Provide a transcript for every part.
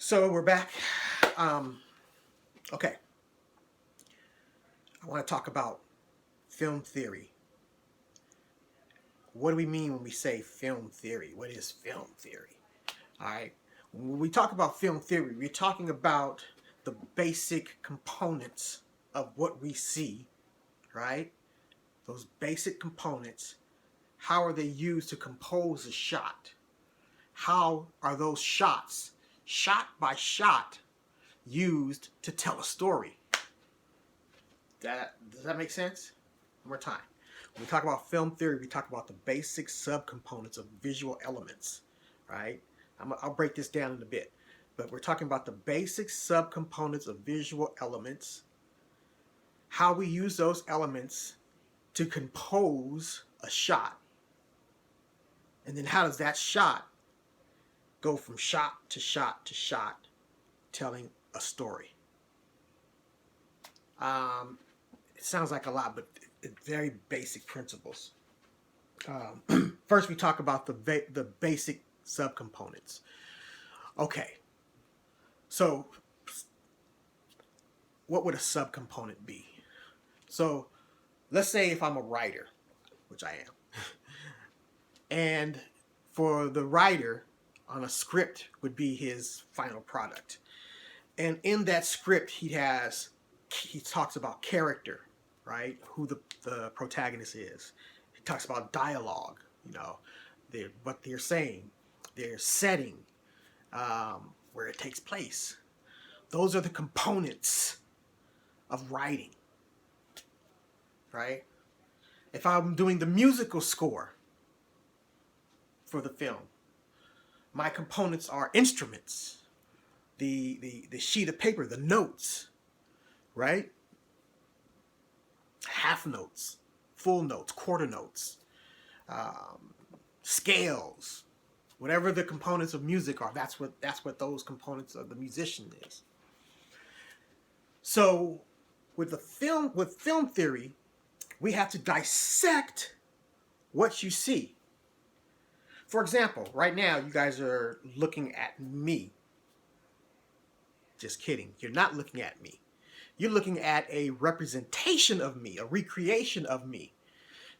So we're back. Um, okay, I want to talk about film theory. What do we mean when we say film theory? What is film theory? All right. When we talk about film theory, we're talking about the basic components of what we see, right? Those basic components. How are they used to compose a shot? How are those shots, shot by shot, used to tell a story? Does that make sense? One more time. When we talk about film theory, we talk about the basic subcomponents of visual elements, right? I'll break this down in a bit, but we're talking about the basic subcomponents of visual elements, how we use those elements to compose a shot, and then how does that shot go from shot to shot to shot, telling a story. It sounds like a lot, but it's very basic principles. First, we talk about the basic subcomponents. Okay, so what would a subcomponent be? So let's say if I'm a writer, which I am, and for the writer on a script would be his final product. And in that script, he talks about character, right? Who the protagonist is. He talks about dialogue, what they're saying, their setting, where it takes place. Those are the components of writing, right? If I'm doing the musical score for the film, my components are instruments, the sheet of paper, the notes, right? Half notes, full notes, quarter notes, scales, whatever the components of music are. That's what those components of the musician is. So with film theory, we have to dissect what you see. For example, right now you guys are looking at me. Just kidding. You're not looking at me. You're looking at a representation of me, a recreation of me.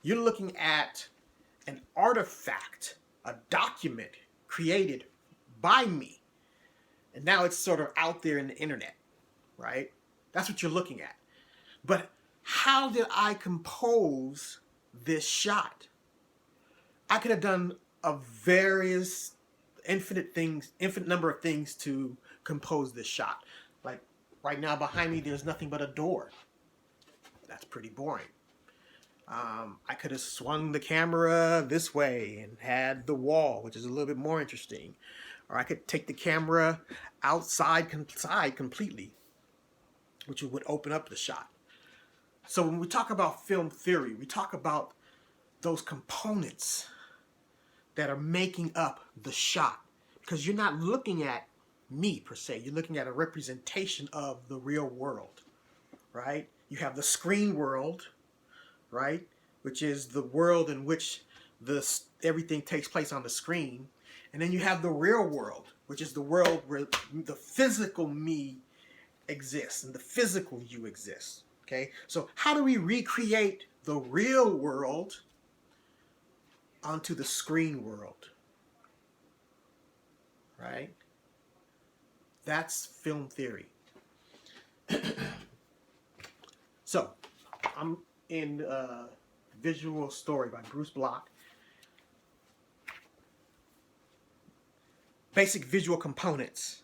You're looking at an artifact, a document created by me. And now it's sort of out there in the internet, right? That's what you're looking at. But how did I compose this shot? I could have done infinite number of things to compose this shot. Like right now behind me, there's nothing but a door. That's pretty boring. I could have swung the camera this way and had the wall, which is a little bit more interesting. Or I could take the camera outside completely, which would open up the shot. So when we talk about film theory, we talk about those components that are making up the shot. Because you're not looking at me per se. You're looking at a representation of the real world, right? You have the screen world, right? Which is the world in which everything takes place on the screen. And then you have the real world, which is the world where the physical me exists and the physical you exists. Okay? So how do we recreate the real world onto the screen world? Right? That's film theory. So, I'm in Visual Story by Bruce Block. Basic visual components.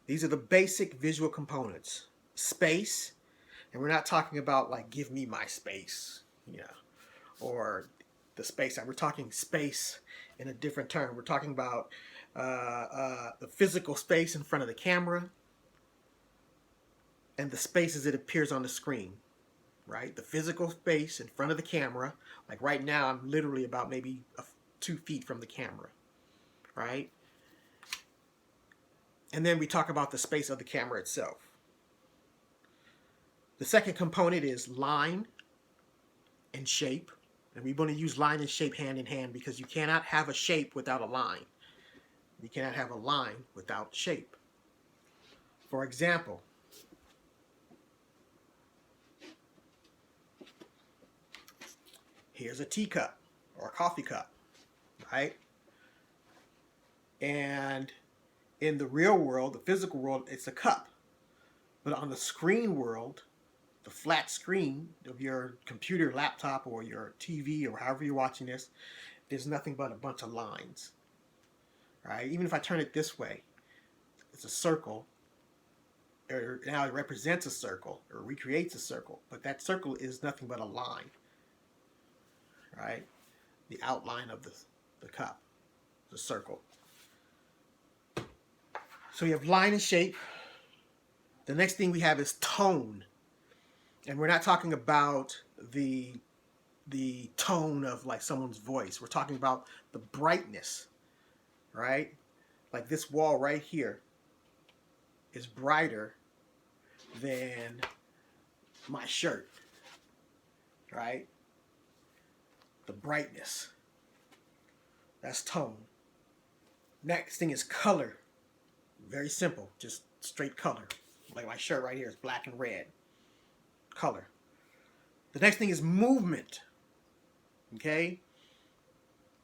These are the basic visual components. Space, and we're not talking about like give me my space, or the space. We're talking space in a different term. We're talking about the physical space in front of the camera and the space as it appears on the screen, right? The physical space in front of the camera. Like right now, I'm literally about maybe 2 feet from the camera, right? And then we talk about the space of the camera itself. The second component is line and shape. And we're going to use line and shape hand in hand because you cannot have a shape without a line. You cannot have a line without shape. For example, here's a teacup or a coffee cup, right? And in the real world, the physical world, it's a cup. But on the screen world, the flat screen of your computer, laptop, or your TV, or however you're watching this, there's nothing but a bunch of lines, right? Even if I turn it this way, it's a circle, or now it represents a circle, or recreates a circle, but that circle is nothing but a line, right? The outline of the cup, the circle. So you have line and shape. The next thing we have is tone. And we're not talking about the tone of like someone's voice. We're talking about the brightness, right? Like this wall right here is brighter than my shirt, right? The brightness. That's tone. Next thing is color. Very simple, just straight color. Like my shirt right here is black and red. Color. The next thing is movement. Okay?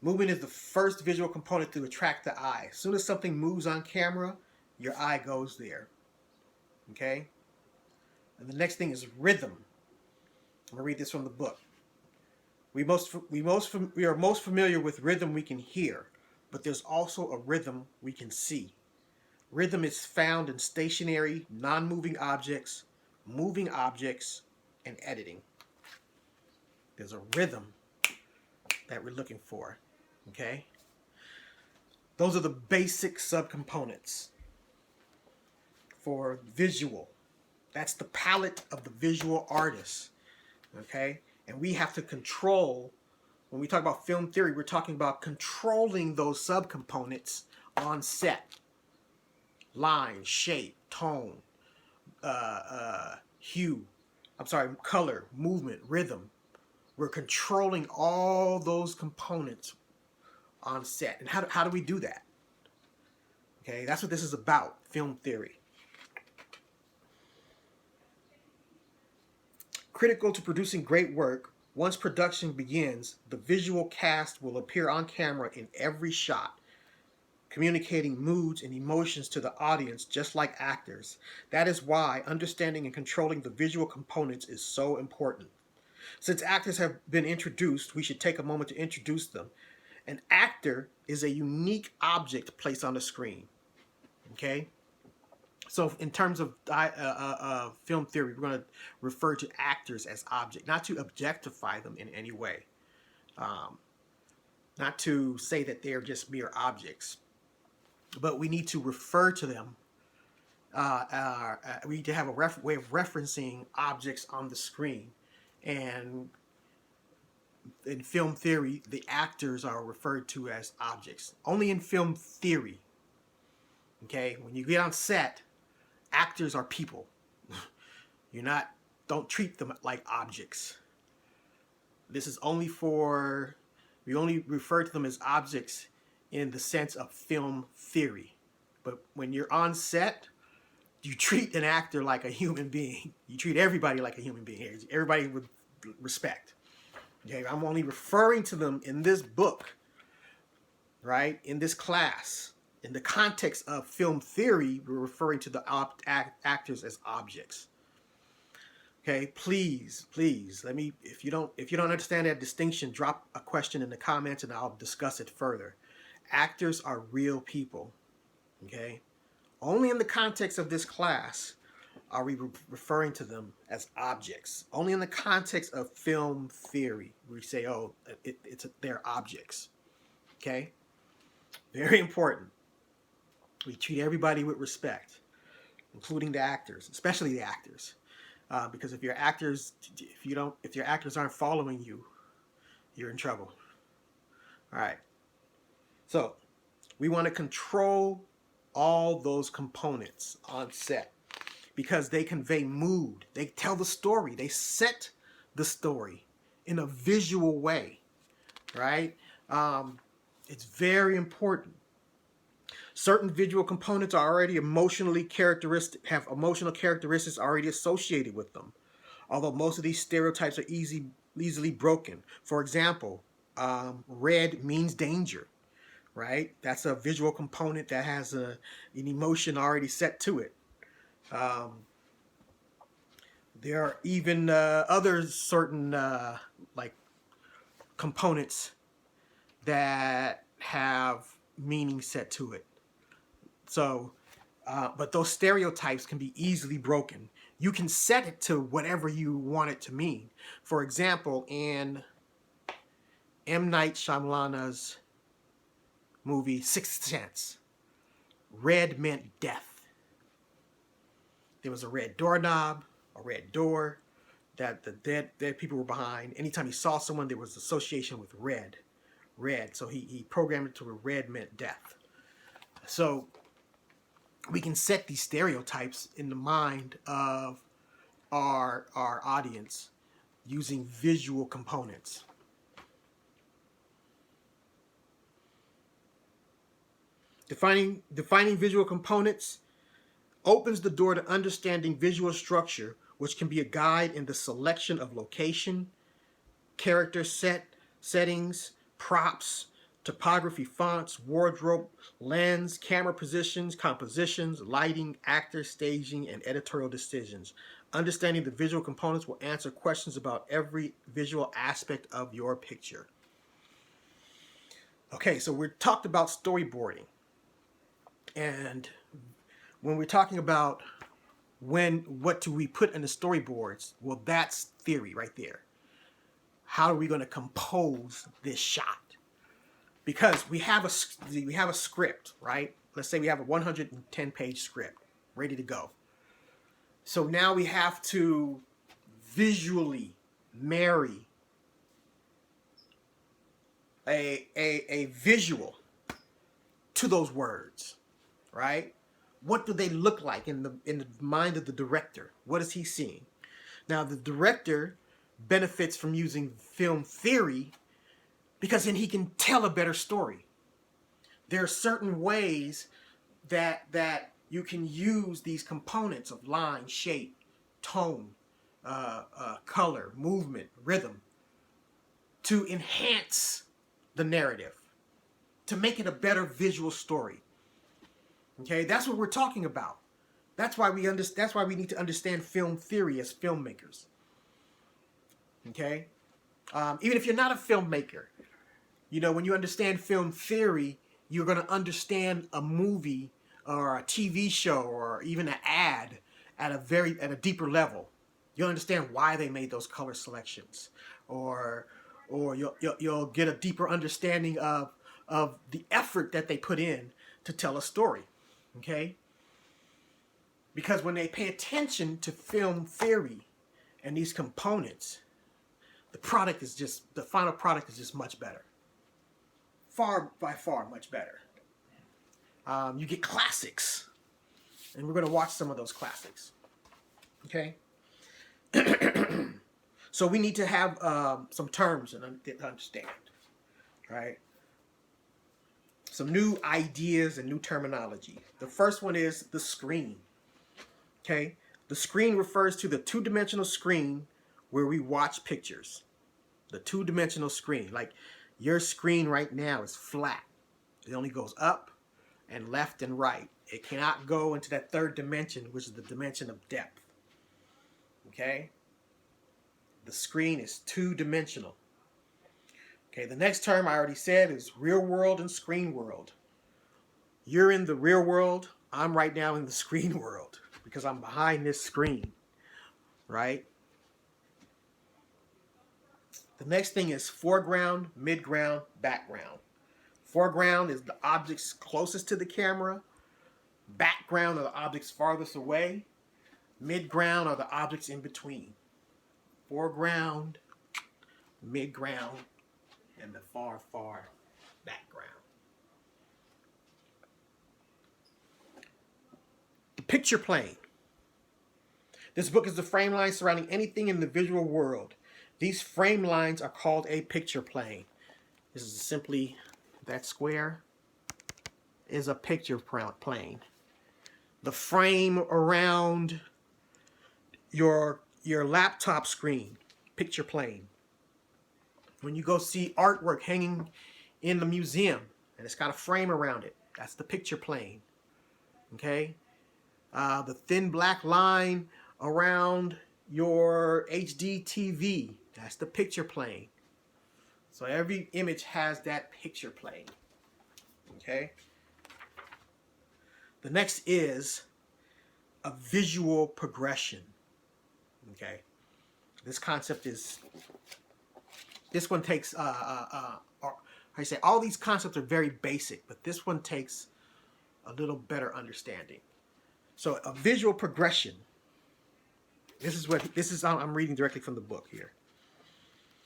Movement is the first visual component to attract the eye. As soon as something moves on camera, your eye goes there. Okay? And the next thing is rhythm. I'm going to read this from the book. We are most familiar with rhythm we can hear, but there's also a rhythm we can see. Rhythm is found in stationary, non-moving objects, moving objects, and editing. There's a rhythm that we're looking for. Okay? Those are the basic subcomponents for visual. That's the palette of the visual artist. Okay? And we have to control, when we talk about film theory, we're talking about controlling those subcomponents on set. Line, shape, tone, color, movement, rhythm. We're controlling all those components on set. And how do we do that? Okay, that's what this is about, film theory. Critical to producing great work, once production begins, the visual cast will appear on camera in every shot, communicating moods and emotions to the audience just like actors. That is why understanding and controlling the visual components is so important. Since actors have been introduced, we should take a moment to introduce them. An actor is a unique object placed on the screen. Okay? So in terms of film theory, we're going to refer to actors as objects, not to objectify them in any way. Not to say that they're just mere objects. But we need to refer to them. We need to have a way of referencing objects on the screen. And in film theory, the actors are referred to as objects. Only in film theory. Okay? When you get on set, actors are people. Don't treat them like objects. This is only we only refer to them as objects in the sense of film theory. But when you're on set, you treat an actor like a human being. You treat everybody like a human being. Everybody with respect. Okay, I'm only referring to them in this book, right? In this class. In the context of film theory, we're referring to the actors as objects. Okay, please, if you don't understand that distinction, drop a question in the comments and I'll discuss it further. Actors are real people. Okay? Only in the context of this class are we referring to them as objects. Only in the context of film theory we say, oh, they're objects. Okay? Very important. We treat everybody with respect, including the actors, especially the actors. Because if your actors aren't following you, you're in trouble. All right. So we want to control all those components on set because they convey mood. They tell the story. They set the story in a visual way, right? It's very important. Certain visual components are already emotionally characteristic, have emotional characteristics already associated with them. Although most of these stereotypes are easily broken. For example, red means danger, right? That's a visual component that has an emotion already set to it. There are even other certain like components that have meaning set to it. So, but those stereotypes can be easily broken. You can set it to whatever you want it to mean. For example, in M. Night Shyamalan's movie Sixth Sense, red meant death. There was a red doorknob, a red door that the dead people were behind. Anytime he saw someone, there was association with red. So he programmed it to where red meant death. So we can set these stereotypes in the mind of our audience using visual components. Defining visual components opens the door to understanding visual structure, which can be a guide in the selection of location, character settings, props, topography, fonts, wardrobe, lens, camera positions, compositions, lighting, actors, staging, and editorial decisions. Understanding the visual components will answer questions about every visual aspect of your picture. Okay, so we talked about storyboarding. And when we're talking about what do we put in the storyboards, well, that's theory right there. How are we going to compose this shot? Because we have a script, right? Let's say we have a 110-page script ready to go. So now we have to visually marry a visual to those words, right? What do they look like in the mind of the director? What is he seeing? Now, the director benefits from using film theory because then he can tell a better story. There are certain ways that you can use these components of line, shape, tone, color, movement, rhythm to enhance the narrative, to make it a better visual story. Okay, that's what we're talking about. That's why we need to understand film theory as filmmakers. Okay, even if you're not a filmmaker, you know, when you understand film theory, you're going to understand a movie or a TV show or even an ad at a deeper level. You'll understand why they made those color selections, or you'll get a deeper understanding of the effort that they put in to tell a story. Okay? Because when they pay attention to film theory and these components, the final product is just much better. By far much better. You get classics. And we're going to watch some of those classics. Okay? So we need to have some terms to understand. Right? Some new ideas and new terminology. The first one is the screen. Okay? The screen refers to the two-dimensional screen where we watch pictures. The two-dimensional screen. Like your screen right now is flat. It only goes up and left and right. It cannot go into that third dimension, which is the dimension of depth. Okay? The screen is two-dimensional. Okay, the next term I already said is real world and screen world. You're in the real world. I'm right now in the screen world because I'm behind this screen. Right? The next thing is foreground, midground, background. Foreground is the objects closest to the camera. Background are the objects farthest away. Midground are the objects in between. Foreground, midground, and the far, far background. The picture plane. This book is the frame line surrounding anything in the visual world. These frame lines are called a picture plane. This is simply that square is a picture plane. The frame around your laptop screen, picture plane. When you go see artwork hanging in the museum and it's got a frame around it, that's the picture plane. Okay? The thin black line around your HD TV, that's the picture plane. So every image has that picture plane. Okay? The next is a visual progression. Okay? This concept is, this one takes, I say all these concepts are very basic, but this one takes a little better understanding. So a visual progression, I'm reading directly from the book here.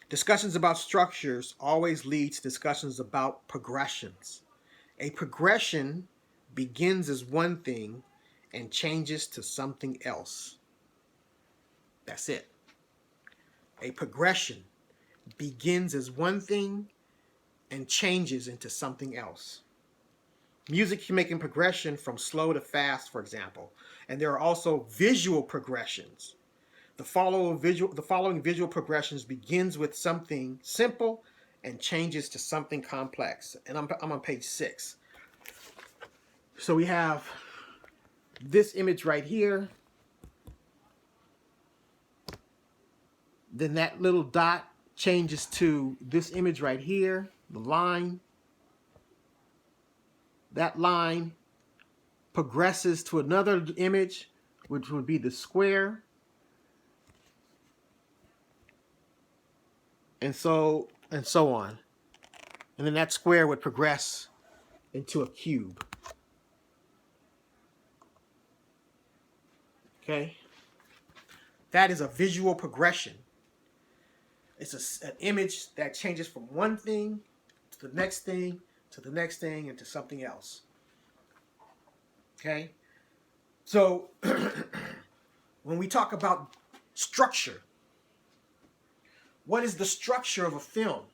Discussions about structures always lead to discussions about progressions. A progression begins as one thing and changes to something else. That's it. A progression begins as one thing and changes into something else. Music can make a progression from slow to fast, for example. And there are also visual progressions. The following visual progressions begins with something simple and changes to something complex. And I'm on page 6. So we have this image right here. Then that little dot changes to this image right here, the line. That line progresses to another image, which would be the square. And so on. And then that square would progress into a cube. Okay? That is a visual progression. It's an image that changes from one thing to the next thing, to the next thing, and to something else. Okay? So, when we talk about structure, what is the structure of a film?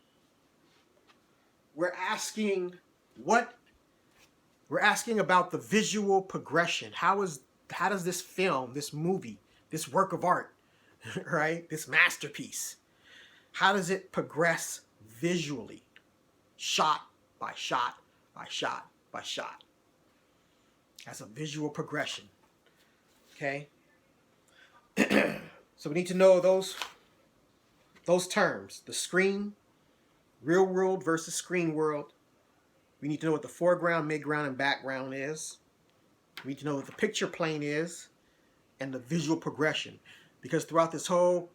We're asking about the visual progression. How does this film, this movie, this work of art, right? This masterpiece, how does it progress visually? Shot by shot by shot by shot. That's a visual progression. Okay? So we need to know those terms. The screen, real world versus screen world. We need to know what the foreground, midground, and background is. We need to know what the picture plane is and the visual progression. Because throughout this whole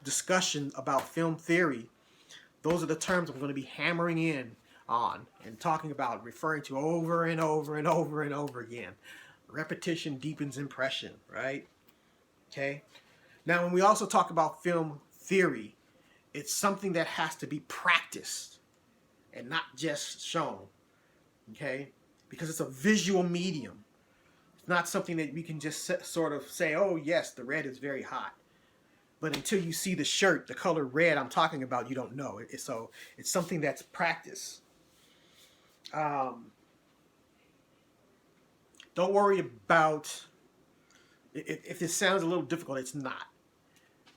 discussion about film theory, those are the terms I'm going to be hammering in on and talking about, referring to over and over and over and over again. Repetition deepens impression, right? Okay? Now, when we also talk about film theory, it's something that has to be practiced and not just shown, okay? Because it's a visual medium. It's not something that we can just sort of say, oh, yes, the red is very hot. But until you see the shirt, the color red I'm talking about, you don't know. So it's something that's practiced. Don't worry about, if it sounds a little difficult, it's not.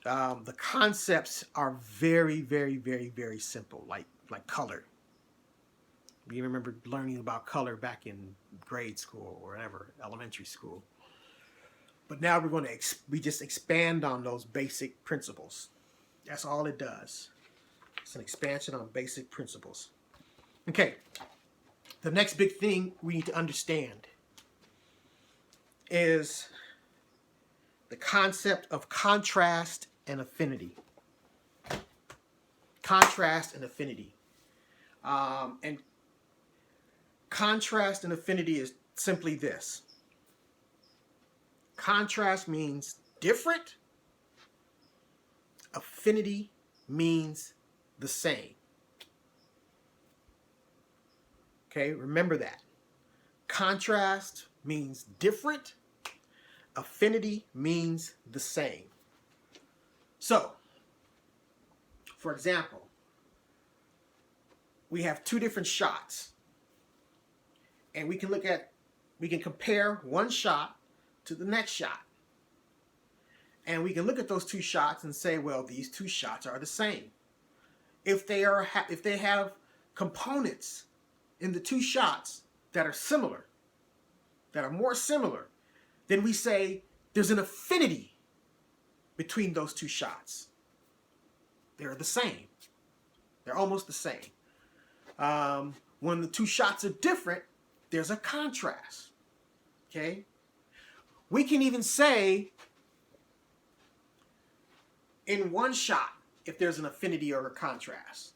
The concepts are very, very, very, very simple, like color. We remember learning about color back in grade school or whatever, elementary school. But now we just expand on those basic principles. That's all it does. It's an expansion on basic principles. Okay. The next big thing we need to understand is the concept of contrast and affinity. Contrast and affinity. And contrast and affinity is simply this. Contrast means different. Affinity means the same. Okay, remember that. Contrast means different. Affinity means the same. So, for example, we have two different shots. And we can compare one shot to the next shot. And we can look at those two shots and say, well, these two shots are the same. If they have components in the two shots that are similar, that are more similar, then we say there's an affinity between those two shots. They're the same. They're almost the same. When the two shots are different, there's a contrast. Okay? We can even say in one shot if there's an affinity or a contrast.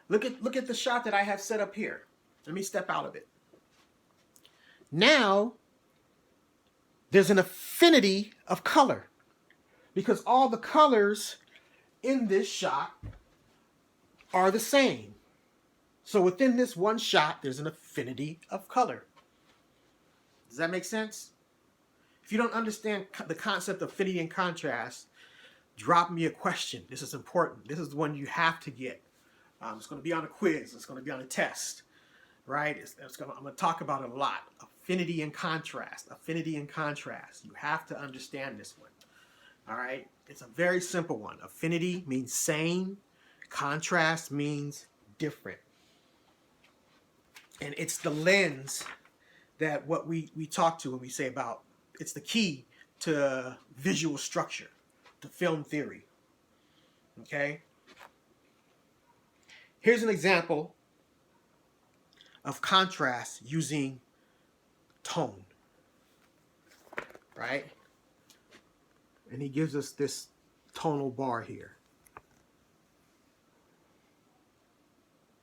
Look at the shot that I have set up here. Let me step out of it. Now, there's an affinity of color because all the colors in this shot are the same. So within this one shot, there's an affinity of color. Does that make sense? If you don't understand the concept of affinity and contrast, drop me a question. This is important. This is the one you have to get. It's going to be on a quiz. It's going to be on a test, right? I'm going to talk about it a lot. Affinity and contrast. Affinity and contrast. You have to understand this one. All right? It's a very simple one. Affinity means same. Contrast means different. And it's the lens that what we talk to when we say about, it's the key to visual structure, to film theory. Okay? Here's an example of contrast using tone. Right? And he gives us this tonal bar here.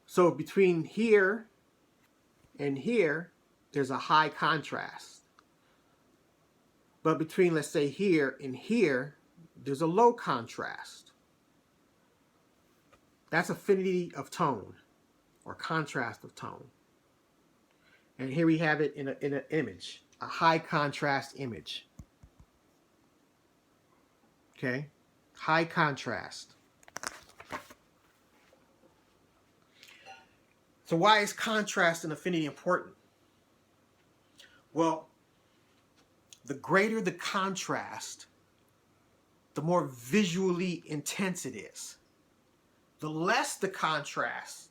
So between here and here, there's a high contrast. But between, let's say, here and here, there's a low contrast. That's affinity of tone or contrast of tone. And here we have it in an image, a high contrast image. Okay? High contrast. So why is contrast and affinity important? Well, the greater the contrast, the more visually intense it is. The less the contrast,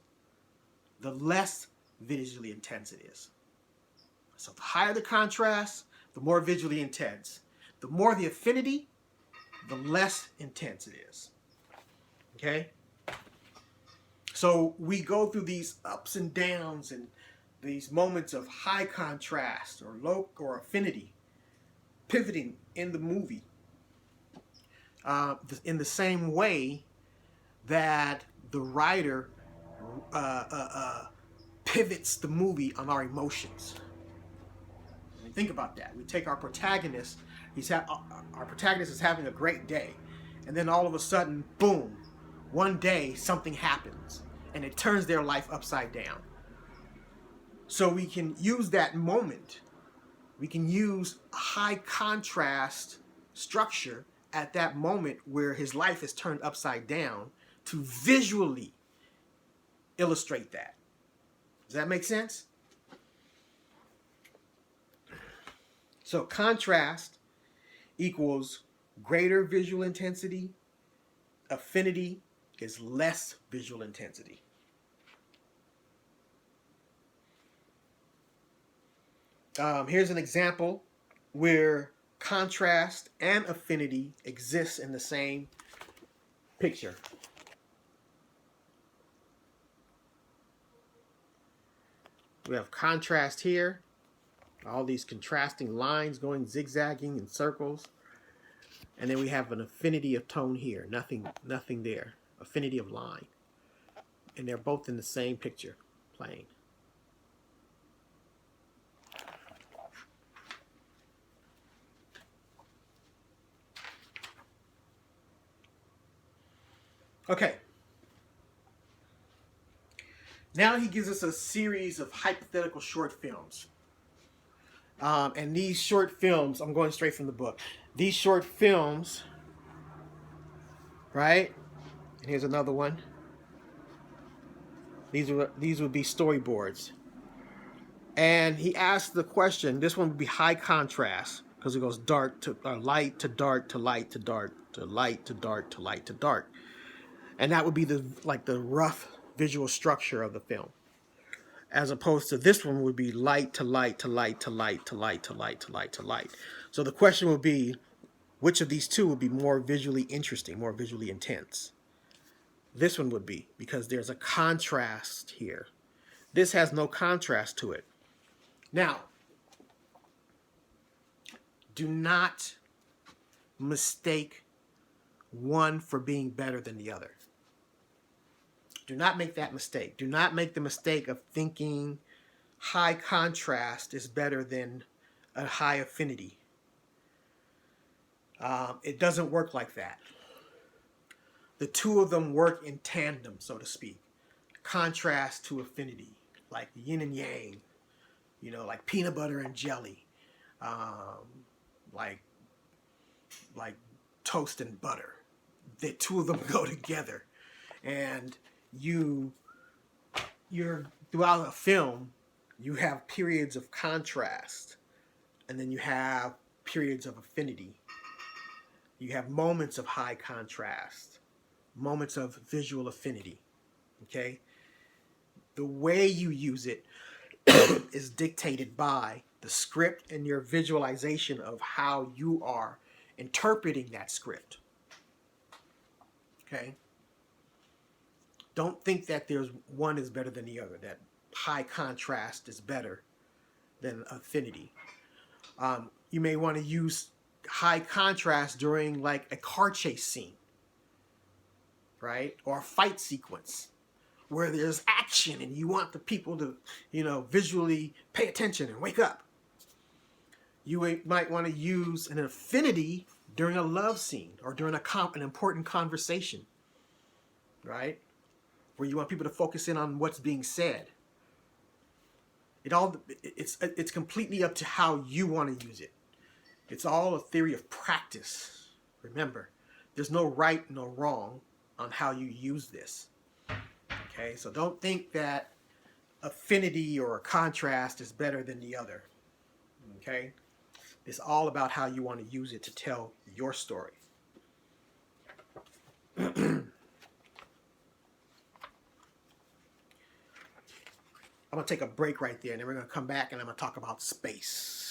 the less visually intense it is. So the higher the contrast, the more visually intense. The more the affinity, the less intense it is. Okay? So we go through these ups and downs and these moments of high contrast or low or affinity, pivoting in the movie in the same way that the writer pivots the movie on our emotions. I mean, think about that. We take our protagonist, our protagonist is having a great day, and then all of a sudden, boom, one day something happens, and it turns their life upside down. So we can use that moment, we can use a high contrast structure at that moment where his life is turned upside down to visually illustrate that. Does that make sense? So contrast equals greater visual intensity. Affinity is less visual intensity. Here's an example where contrast and affinity exist in the same picture. We have contrast here, all these contrasting lines going zigzagging in circles, and then we have an affinity of tone here. Nothing there. Affinity of line, and they're both in the same picture plane. Okay. Now he gives us a series of hypothetical short films. And these short films, I'm going straight from the book. These short films, right? And here's another one. These would be storyboards. And he asked the question. This one would be high contrast because it goes dark to light to dark to light to dark to light to dark to light to dark, and that would be the rough visual structure of the film. As opposed to this one would be light to light to light to light to light to light to light to light. So the question would be, which of these two would be more visually interesting, more visually intense? This one would be, because there's a contrast here. This has no contrast to it. Now, do not mistake one for being better than the other. Do not make that mistake. Do not make the mistake of thinking high contrast is better than a high affinity. It doesn't work like that. The two of them work in tandem, so to speak. Contrast to affinity, like yin and yang, like peanut butter and jelly, like toast and butter. The two of them go together, and you're throughout a film, you have periods of contrast, and then you have periods of affinity. You have moments of high contrast, moments of visual affinity. Okay? The way you use it is dictated by the script and your visualization of how you are interpreting that script. Okay? Don't think that there's one is better than the other, that high contrast is better than affinity. You may want to use high contrast during like a car chase scene, right? Or a fight sequence where there's action and you want the people to, visually pay attention and wake up. You might want to use an affinity during a love scene or during an important conversation, right? Where you want people to focus in on what's being said. It's completely up to how you want to use it. It's all a theory of practice. Remember, there's no right, no wrong on how you use this. Okay, so don't think that affinity or contrast is better than the other. Okay, it's all about how you want to use it to tell your story. I'm going to take a break right there, and then we're going to come back and I'm going to talk about space.